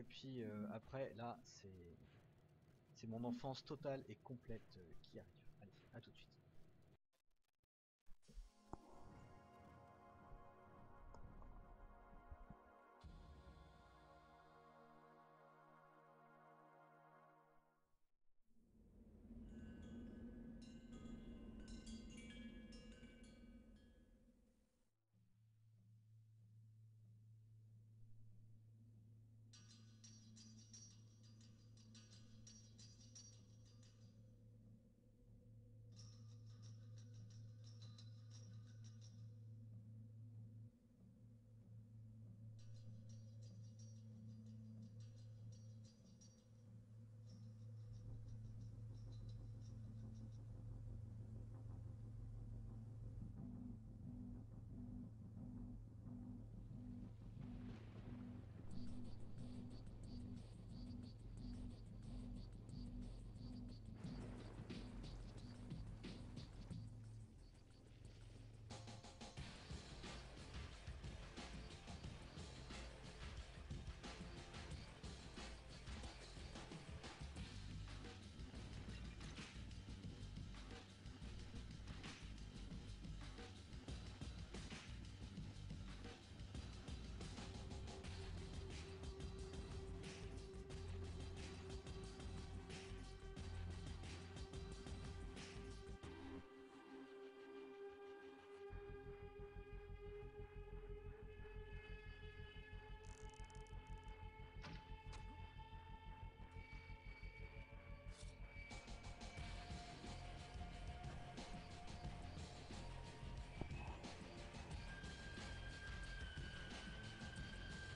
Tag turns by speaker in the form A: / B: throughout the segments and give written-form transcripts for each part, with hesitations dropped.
A: et puis après, là, c'est mon enfance totale et complète qui arrive. Allez, à tout de suite.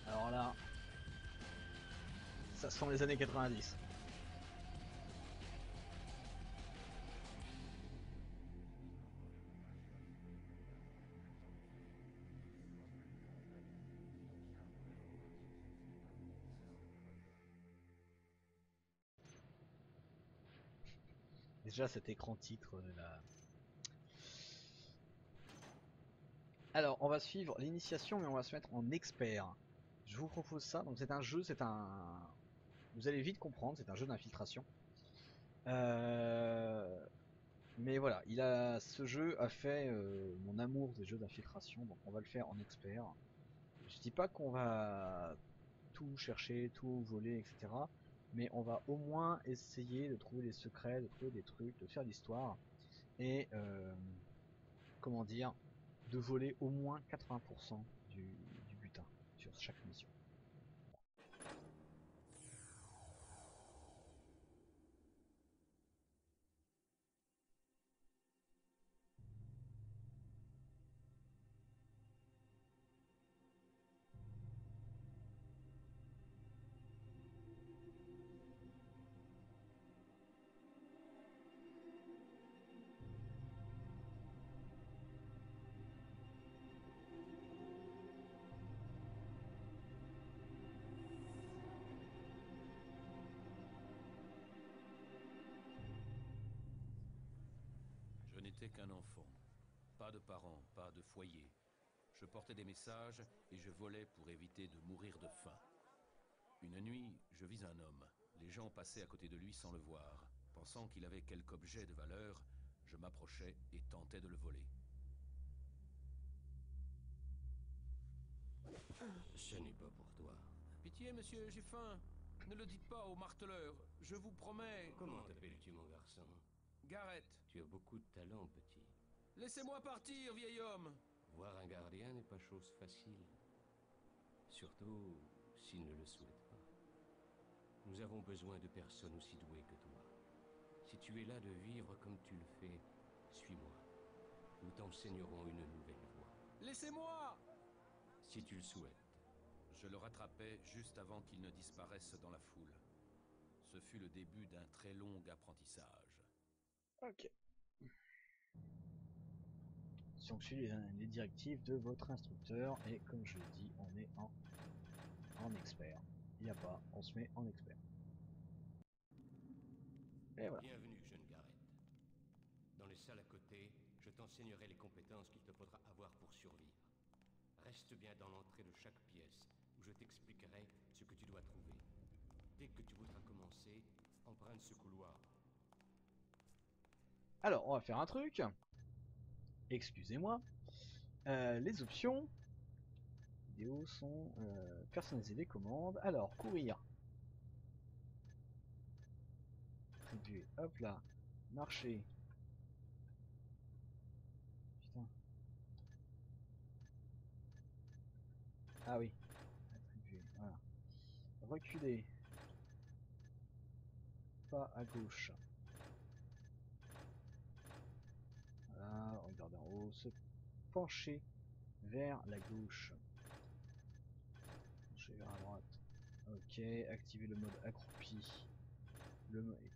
A: Alors là, ça sent les années 90. Déjà cet écran titre là. Alors on va suivre l'initiation mais on va se mettre en expert. Je vous propose ça, donc c'est un jeu, c'est un... Vous allez vite comprendre, c'est un jeu d'infiltration. Mais voilà, ce jeu a fait mon amour des jeux d'infiltration, donc on va le faire en expert. Je dis pas qu'on va tout chercher, tout voler, etc. Mais on va au moins essayer de trouver des secrets, de trouver des trucs, de faire l'histoire. Et comment dire, de voler au moins 80% du butin sur chaque mission.
B: Je n'étais qu'un enfant. Pas de parents, pas de foyer. Je portais des messages et je volais pour éviter de mourir de faim. Une nuit, je vis un homme. Les gens passaient à côté de lui sans le voir. Pensant qu'il avait quelque objet de valeur, je m'approchais et tentais de le voler.
C: Ce n'est pas pour toi.
B: Pitié, monsieur, j'ai faim. Ne le dites pas au marteleur. Je vous promets...
C: Comment t'appelles-tu, mon garçon?
B: Gareth.
C: Tu as beaucoup de talent, petit.
B: Laissez-moi partir, vieil homme.
C: Voir un gardien n'est pas chose facile. Surtout s'il ne le souhaite pas. Nous avons besoin de personnes aussi douées que toi. Si tu es là de vivre comme tu le fais, suis-moi. Nous t'enseignerons une nouvelle voie.
B: Laissez-moi!
C: Si tu le souhaites.
B: Je le rattrapai juste avant qu'il ne disparaisse dans la foule. Ce fut le début d'un très long apprentissage.
A: Ok. Si on suit les directives de votre instructeur, et comme je l'ai dit, on est en expert. Il n'y a pas, on se met en expert. Et voilà.
C: Bienvenue, jeune Gareth. Dans les salles à côté, je t'enseignerai les compétences qu'il te faudra avoir pour survivre. Reste bien dans l'entrée de chaque pièce, où je t'expliquerai ce que tu dois trouver. emprunte ce couloir.
A: Alors, on va faire un truc. Excusez-moi. Les options vidéo sont personnaliser les commandes. Alors, courir. Attribuer. Hop là. Marcher. Putain. Ah oui. Attribuer. Voilà. Reculer. Pas à gauche. Voilà. Regarder en haut. Se pencher vers la gauche. Pencher vers la droite. Ok. Activer le mode accroupi.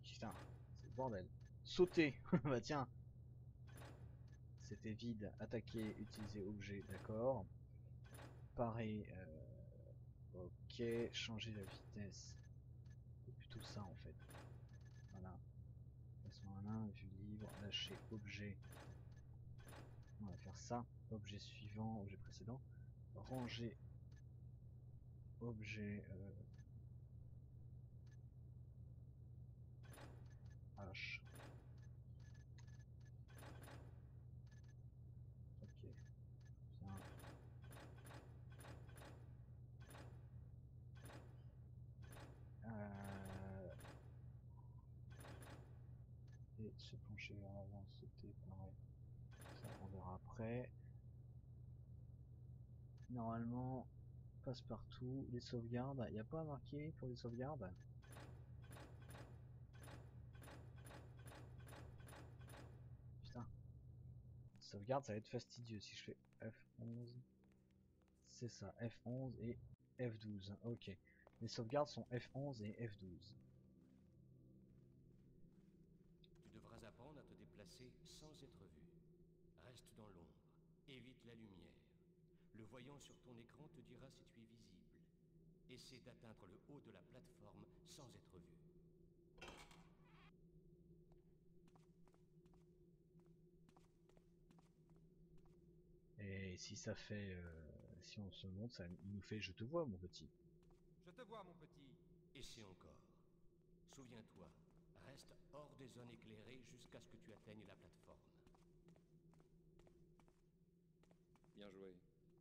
A: Putain. C'est le bordel. Sauter. Bah tiens. C'était vide. Attaquer. Utiliser objet. D'accord. Parer. Ok. Changer la vitesse. C'est plutôt ça en fait. Voilà. Façon 1, vue libre, lâcher objet. On va faire ça. Objet suivant, objet précédent. Ranger objet H. Ok. Bien. Et se pencher vers l'avant, sauter, pareil. Ça, on verra après. Normalement, passe partout. Les sauvegardes, il n'y a pas marqué pour les sauvegardes. Putain. Sauvegarde, ça va être fastidieux si je fais F11. C'est ça, F11 et F12. Ok. Les sauvegardes sont F11 et F12.
C: Tu devras apprendre à te déplacer sans être vu. Reste dans l'ombre. Évite la lumière. Le voyant sur ton écran te dira si tu es visible. Essaie d'atteindre le haut de la plateforme sans être vu.
A: Et si ça fait... si on se montre, ça, il nous fait « Je te vois, mon petit ».
D: Je te vois, mon petit.
C: Essaie encore. Souviens-toi, reste hors des zones éclairées jusqu'à ce que tu atteignes la plateforme.
D: Bien joué.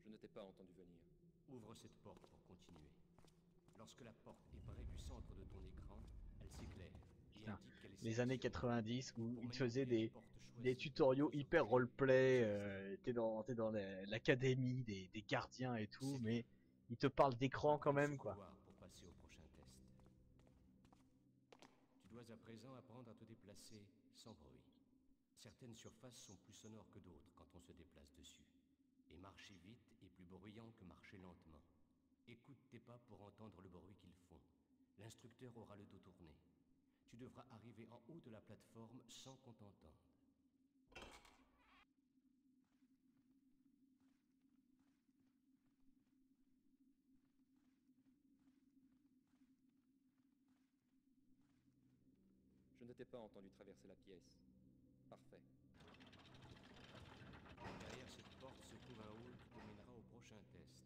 D: Je ne t'ai pas entendu venir.
C: Ouvre cette porte pour continuer. Lorsque la porte est près du centre de ton écran, elle s'éclaire et
A: Putain,
C: indique qu'elle est
A: les années
C: sélectionnée.
A: 90 où
C: Pour
A: ils te faisaient
C: manipuler les
A: des
C: portes choisies,
A: tutoriaux
C: deux
A: hyper
C: objets
A: roleplay,
C: sont
A: t'es dans l'académie des gardiens et tout,
C: C'est
A: mais
C: bien.
A: ils te parlent d'écran quand
C: Emprunte ce
A: même, quoi.
C: couloir pour passer au prochain test. Tu dois à présent apprendre à te déplacer sans bruit. Certaines surfaces sont plus sonores que d'autres quand on se déplace dessus. Et marcher vite est plus bruyant que marcher lentement. Écoute tes pas pour entendre le bruit qu'ils font. L'instructeur aura le dos tourné. Tu devras arriver en haut de la plateforme sans qu'on t'entende.
D: Je ne t'ai pas entendu traverser la pièce. Parfait.
C: Derrière cette porte se trouve un hall qui te mènera au prochain test.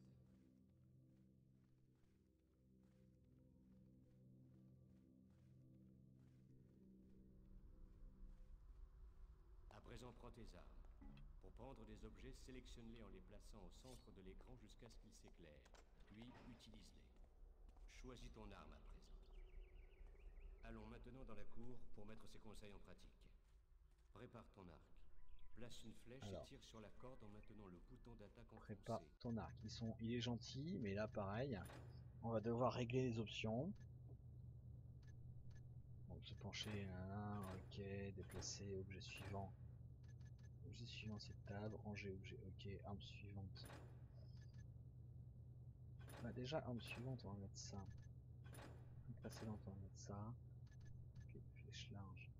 C: À présent, prends tes armes. Pour prendre des objets, sélectionne-les en les plaçant au centre de l'écran jusqu'à ce qu'ils s'éclairent. Puis, utilise-les. Choisis ton arme à présent. Allons maintenant dans la cour pour mettre ces conseils en pratique. Prépare ton arc. Place une flèche
A: Alors.
C: et tire sur la corde en maintenant le bouton d'attaque
A: Prépare
C: enfoncé.
A: ton arc. Il est gentil, mais là pareil, on va devoir régler les options. Donc se pencher, ok, déplacer, objet suivant. Objet suivant c'est table, ranger objet, ok, arme suivante. Bah déjà arme suivante on va mettre ça. Arme précédente on va mettre ça. Ok, flèche large.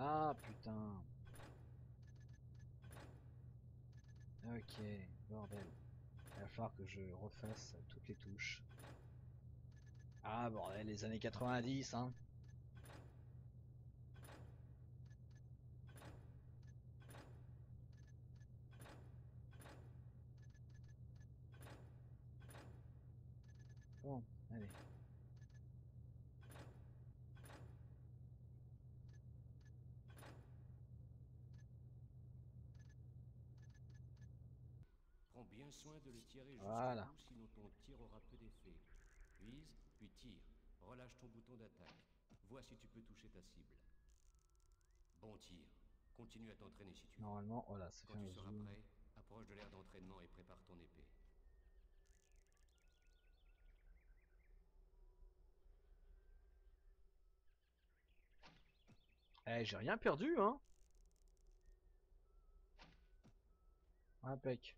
A: Ah putain. Ok, bordel. Il va falloir que je refasse toutes les touches. Ah bordel, les années 90 hein.
C: Prends bien soin de le tirer jusqu'au
A: Voilà.
C: bout, sinon ton tir aura peu d'effet. Vise, puis tire. Relâche ton bouton d'attaque. Vois si tu peux toucher ta cible. Bon tir. Continue à t'entraîner si tu veux.
A: Normalement, voilà, ça fait
C: Quand tu
A: un
C: seras
A: zoom.
C: prêt, approche de l'aire d'entraînement et prépare ton épée.
A: Eh, j'ai rien perdu, hein. Impec.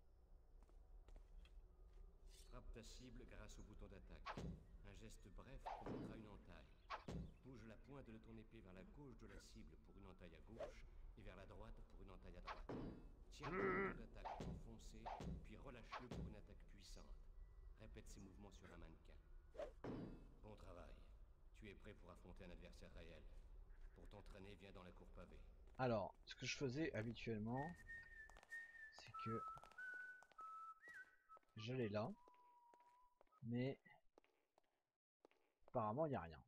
C: Frappe ta cible grâce au bouton d'attaque. Un geste bref provoquera une entaille. Bouge la pointe de ton épée vers la gauche de la cible pour une entaille à gauche et vers la droite pour une entaille à droite. Tiens le bouton d'attaque enfoncé, puis relâche-le pour une attaque puissante. Répète ces mouvements sur un mannequin. Bon travail. Tu es prêt pour affronter un adversaire réel. Pour t'entraîner, viens dans la cour pavée.
A: Alors, ce que je faisais habituellement, c'est que j'allais là, mais apparemment il n'y a rien.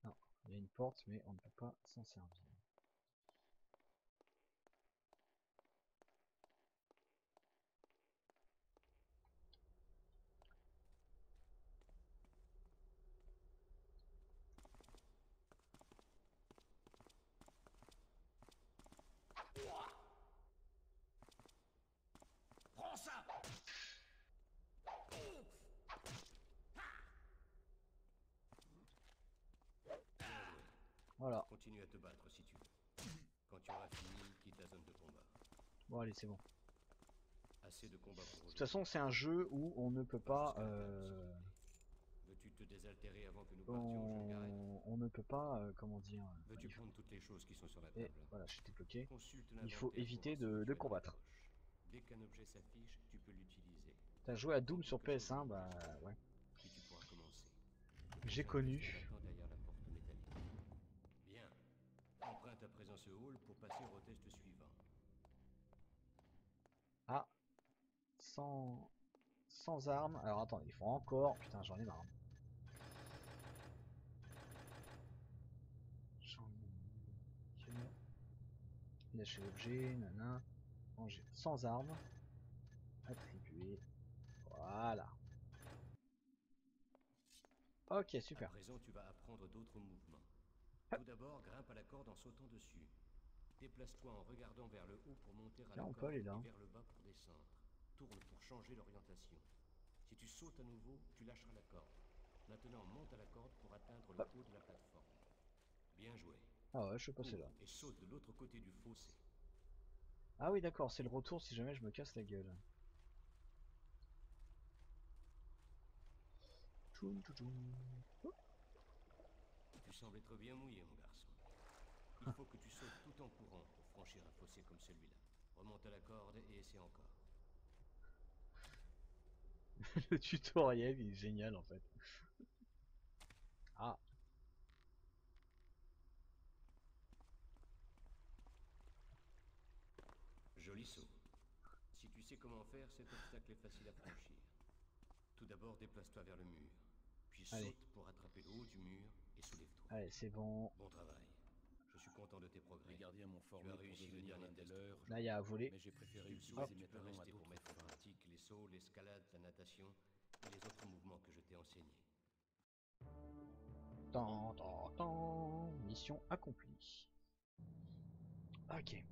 A: Non, il y a une porte, mais on ne peut pas s'en servir.
C: Prends ça!
A: Voilà.
C: Continue à te battre si tu veux. Quand tu auras fini, quitte la zone de combat.
A: Bon, allez, c'est bon.
C: Assez de combat pour
A: De toute
C: aujourd'hui.
A: façon, c'est un jeu où on ne peut
C: Pas
A: pas,
C: jusqu'à la fin de ce comité. Veux-tu te désaltérer avant que nous partions, jeune Gareth?
A: on ne peut pas, comment dire.
C: Veux-tu
A: il faut-
C: prendre toutes les choses qui sont sur la
A: Et
C: table?
A: voilà, j'étais bloqué.
C: Consulte
A: Il faut
C: l'inventaire pour
A: éviter
C: voir ce que
A: de
C: tu as dans les
A: combattre.
C: poches. Dès qu'un objet s'affiche, tu peux l'utiliser.
A: T'as joué à
C: Prends
A: Doom sur
C: quelque chose
A: PS1,
C: de
A: bah
C: plus.
A: ouais.
C: Puis tu pourras commencer.
A: J'ai
C: Le
A: connu.
C: t'attend derrière la porte métallique. Bien. Emprunte à présent ce hall pour passer au test suivant.
A: Ah, sans armes. Alors attends, il faut encore. Putain, j'en ai marre. Ok. Lâcher l'objet, nana. Ranger. Sans armes. Attribuer. Voilà. Ok,
C: À
A: super.
C: présent, tu vas apprendre d'autres mouvements.
A: Hop.
C: Tout d'abord, grimpe à la corde en sautant dessus. Déplace-toi en regardant vers le haut pour monter à
A: Tiens,
C: la
A: on peut
C: corde
A: aller
C: et
A: là.
C: vers le bas pour descendre. Tourne pour changer l'orientation. Si tu sautes à nouveau, tu lâcheras la corde. Maintenant, monte à la corde pour atteindre le
A: Hop.
C: haut de la plateforme. Bien joué.
A: Ah ouais, je suis passé là.
C: Cours et saute de l'autre côté du fossé.
A: Ah oui, d'accord, c'est le retour si jamais je me casse la gueule. Tchoum, tchou, tchoum.
C: Tu sembles être bien mouillé, mon garçon. Il faut que tu sautes tout en courant pour franchir un fossé comme celui-là. Remonte à la corde et essaie encore.
A: Le tutoriel, il est génial en fait. Ah,
C: Joli saut. Si tu sais comment faire, cet obstacle est facile à franchir. Tout d'abord, déplace-toi vers le mur. Puis
A: allez,
C: saute pour attraper le haut du mur et soulève-toi.
A: allez, c'est bon.
C: Bon travail. Je suis content de tes progrès.
B: Les gardiens m'ont
C: Tu
B: formé
C: as
B: pour
C: réussi le
B: devenir
C: dernier
B: l'un des
C: test.
B: leurs,
A: Là, il y a à voler.
B: mais j'ai
C: Si
B: préféré
C: tu le
B: utiliser
C: souhaites, tu peux
B: maintenant à
C: rester pour
B: d'autres
C: mettre en
B: fins.
C: pratique les sauts, l'escalade, la natation et les autres mouvements que je t'ai enseignés.
A: Mission accomplie. Ok.